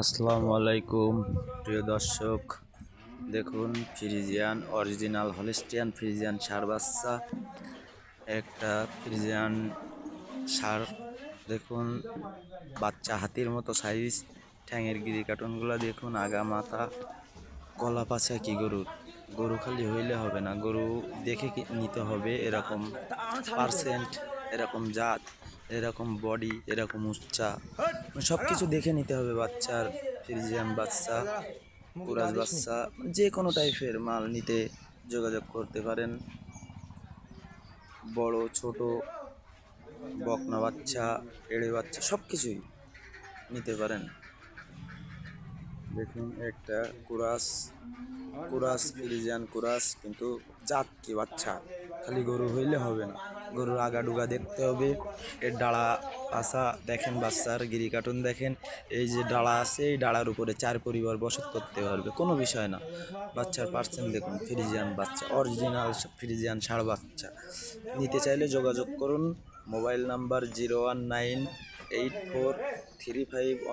আসসালামু আলাইকুম প্রিয় দর্শক, দেখুন ফ্রিজিয়ান অরিজিনাল হলিস্টিয়ান ফ্রিজিয়ান ষাঁড় বাচ্চা, একটা ফ্রিজিয়ান ষাঁড়। দেখুন বাচ্চা হাতির মতো সাইজ, ঠ্যাঙের গিরি কাটনগুলো দেখুন, আগা মাথা, গলা পাছা কি গরুর। গরু খালি হইলে হবে না, গরু দেখে নিতে হবে এরকম পার্সেন্ট, এরকম জাত, এরকম বডি, এরকম উচ্চা, সব কিছু দেখে নিতে হবে বাচ্চার। ফ্রিজিয়ান বাচ্চা, কুরাজ বাচ্চা, যে কোনো টাইপের মাল নিতে যোগাযোগ করতে পারেন। বড় ছোট, বকনা বাচ্চা, এড়ে বাচ্চা, সব কিছুই নিতে পারেন। দেখুন একটা কুরাস, কুরাস ফ্রিজিয়ান কুরাস, কিন্তু জাত কি বাচ্চা, খালি গরু হইলে হবে না, গরুর আগা ডুগা দেখতে হবে, এর ডাড়া পাশা দেখেন, বাচ্চার গিরি কাটুন দেখেন, এই যে ডাড়া আছে, এই ডাড়ার উপরে 4 পরিবার বসত করতে পারবে, কোনো বিষয় না। বাচ্চার পার্সেন্ট দেখুন, ফ্রিজিয়ান বাচ্চা, অরিজিনাল ফ্রিজিয়ান ষাঁড় বাচ্চা। নিতে চাইলে যোগাযোগ করুন, মোবাইল নাম্বার 0198435